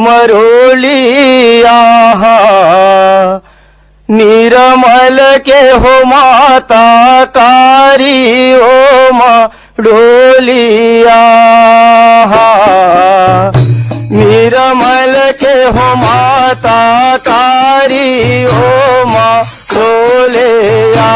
मरोलिया निर्मल के हो माता कारी हो माँ डोलिया निर्मल के हो माता कारी हो माँ डोलिया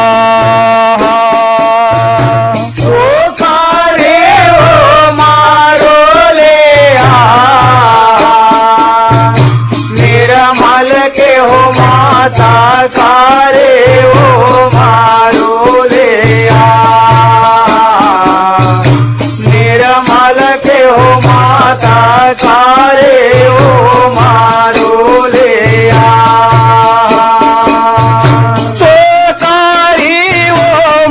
माता कारे ओ मारो ले निर्मल के हो माता कारे ओ मारो ले तो कारी ओ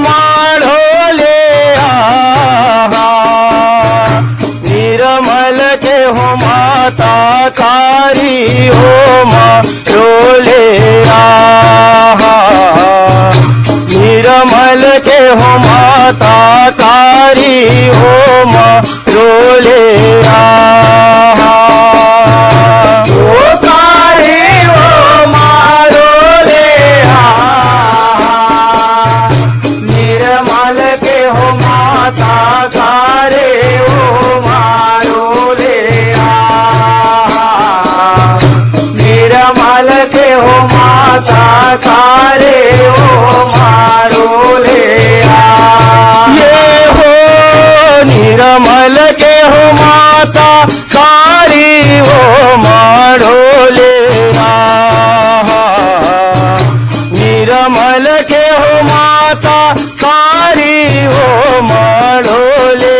मारो ले निर्मल के हो माता कारी हो मारो ले निर्मल के हो माता कारी हो मारो ले निर्मल के हो माता कारे ओ मारो ले निर्मल के हो माता कारे ओ मारो ले ये हो निर्मल के हो माता कारी हो मारो ले निर्मल के हो माता कारी हो मारो ले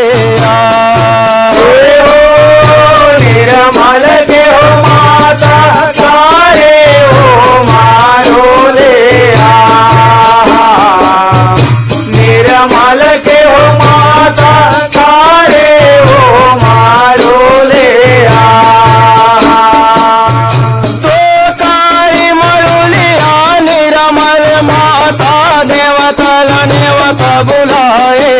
निर्मल के हो माता कारे ओ मारो ले निर्मल के हो माता कारे ओ मारो ले तो कारी मरुलिया निर्मल माता देवतल नेवत बुलाए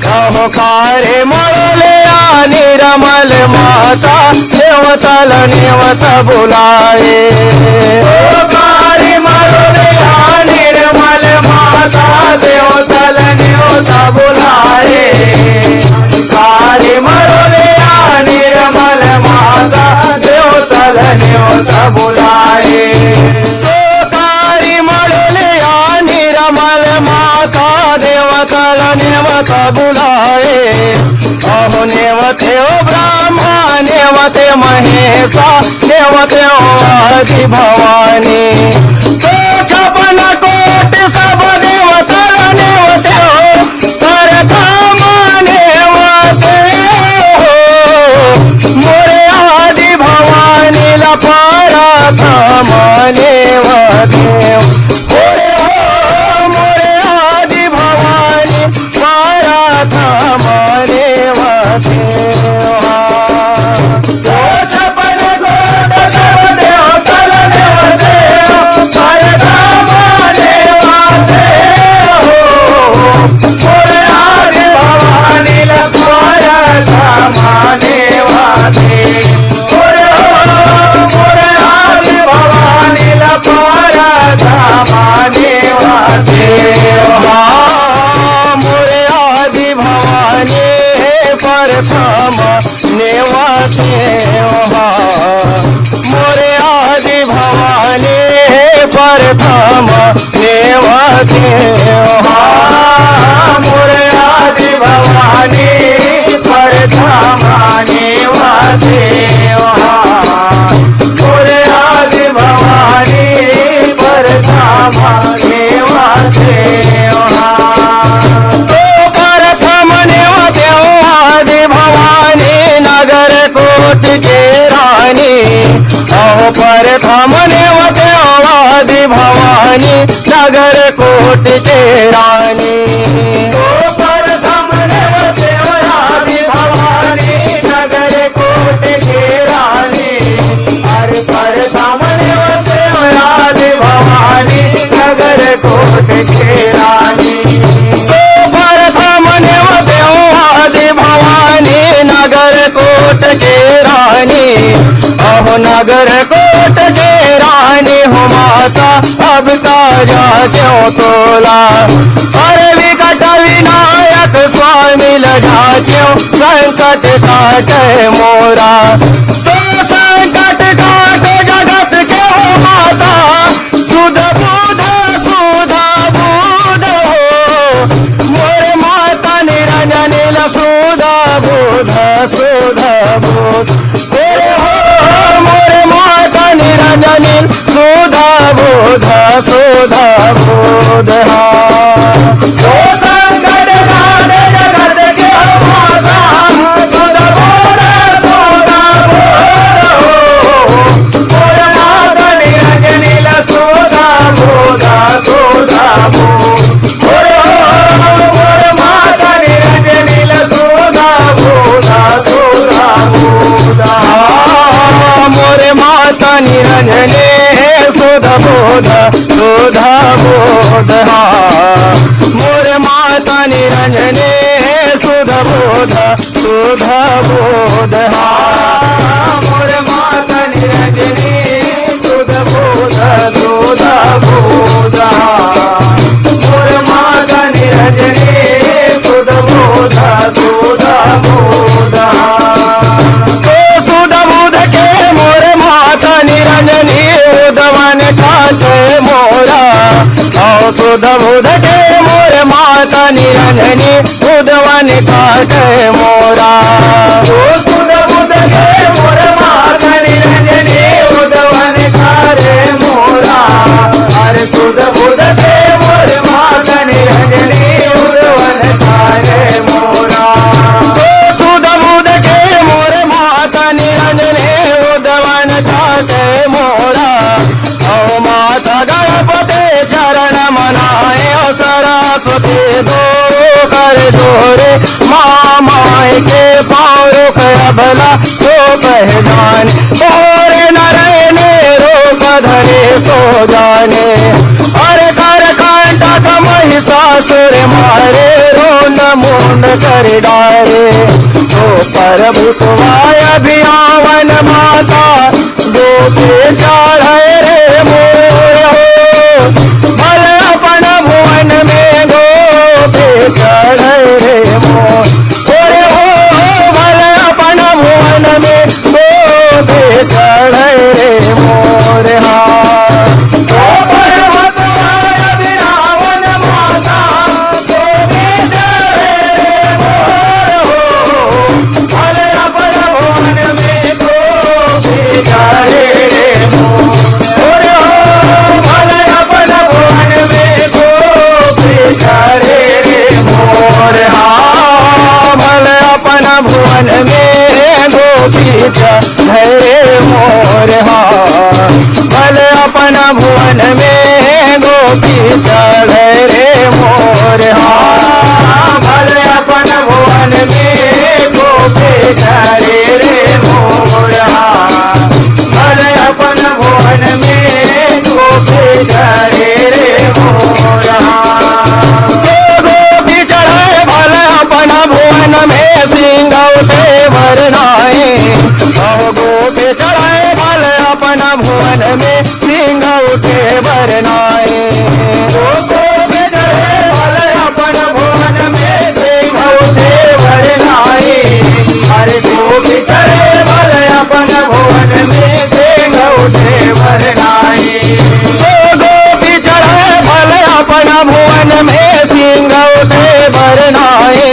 कहो कारे मरुलिया निर्मल माता देवतल नेवत बुलाए कारी मरुलिया निर्मल माता देवतल नेवत बुलाए कारी मरुलिया निर्मल माता देवतल नेवत बुलाए तो कारी मरुलिया निर्मल माता देवतल नेवत बुलाए अहो नेवते ओ ब्रह्मा नेवते महेशा नेवते ओ आदि भवानी तो छपन कोट सब देवतल नेवते हो परधाम नेवते हो मोरे आदि भवानी ला परधाम नेवते मोरे आदि भवानी परधाम नेवते छपन कोट सब देवतल नेवते परधाम नेवते हो मोरे आदि भवानी ला परधाम नेवते मोरे आदि भवानी ला परधाम नेवते मोरे आदि भवानी परधाम नेवते मोरे आदि भवानी परधाम नेवते मोरे आदि भवानी परधाम नेवते मोरे आदि भवानी परधाम नेवते तो परधाम नेवते आदि भवानी नगर कोट के रानी अहो परधाम नेवते आदि भवानी नगर कोट के रानी परधाम नेवते आदि भवानी नगर कोट के रानी हर परधाम नेवते आदि भवानी नगर कोट के रानी परधाम नेवते आदि भवानी नगर कोट के रानी अहो सागर कोट के रानी हो माता अब काजा क्यों तोला अरे विकट विनायक स्वामी लजाच्यो संकट काटे मोरा तो संकट काटे जगत के हो माता सुध बुध सुधा बुध हो मोरे माता निरंजनी सुधा बुध सुधा बुध तेरे हो मोरे माता निरंजनी सुधा बुध सुधा बुध तो संकट काटे जगत के हो माता सुध बुध सुधा बुध हो मोरे माता निरंजनी सुधा बुध सुधा बुध मोरे माता निरंजनी सुधा बुध सुधा बुध मोरे माता निरंजनी सुधा बुध सुधा बुध मोरे माता निरंजनी सुधा बुध सुधा बुध मोरे माता निरंजनी सुधा बुध सुधा बुध मोरे माता निरंजनी सुधा बुध सुधा बुध तो सुधा बुध के मोरे माता निरंजनी उदवन खाते मोरा और सुधा बुध के मोरे माता निरंजनी उदवन खाते मोरा तो सुधा बुध के मोरे माता निरंजनी उदवन खाते मोरा अरे सुधा बुध के मोरे माता निरंजनी उदवन खाते मोरा तो सुधा बुध के मोरे माता निरंजनी उदवन खाते मोरा ओ माता गणपति चरण मनाए सरस्वती दो कर जोरे मामाए के पारो अबला सो पहचान और नरने रोक धरे सो जाने अरे कर कांटक महिषासुर मारे रोन मुंड कर डारे तो प्रभुत्वाय अभियावन माता दो पे चढ़े रे मोर हो भल अपन भुवन में दो पे चढ़े रे मोर ओरे हो भल अपन भुवन में दो पे चढ़े रे मोर तो प्रभुत्वाय अभियावन माता दो पे चढ़े रे मोर हो भल अपन भुवन में दो पे चढ़े रे मोर हो भल अपन भुवन में दो पे चढ़े रे मोर भल अपन भुवन में गोपी चढ़े मोर भल अपन भुवन में गोपी चढ़े रे मोर भल अपन भुवन में गोपी चढ़े रे मोर भल अपन भुवन में गोपी चढ़े रे मोर गोपी चढ़े भल अपन भुवन में सिंह उठे वरनाए गोपी चढ़े भल अपन भुवन में सिंह उठे वरनाए गोपी चढ़े भल अपन भुवन में सिंह उठे वरनाए अरे गोपी चढ़े भल अपन भुवन में सिंह उठे वरनाए गोपी चढ़े भल अपन भुवन में सिंह उठे वरनाए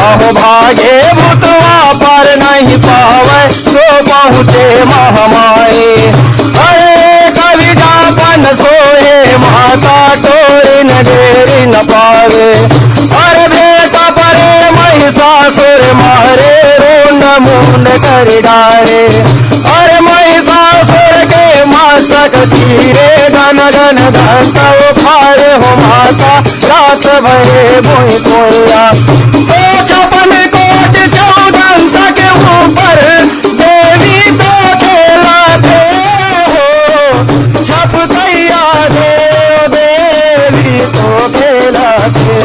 अहो भागे भूतवा पर नहीं पावे तो पहुँचे महामाए अरे कवि जापन सोए माता टोरी न डेरी न पावे अरे बेटा परे महिषासुर मारे रोन मुंड कर डारे अरे महिषासुर के मस्तक चीरे घन घन घंटा फाड़े हो माता रात भरे भोई कोया तो छपन कोट चौदंत के ऊपर देवी तो खेलाते हो छप कैया देव देवी तो खेलाते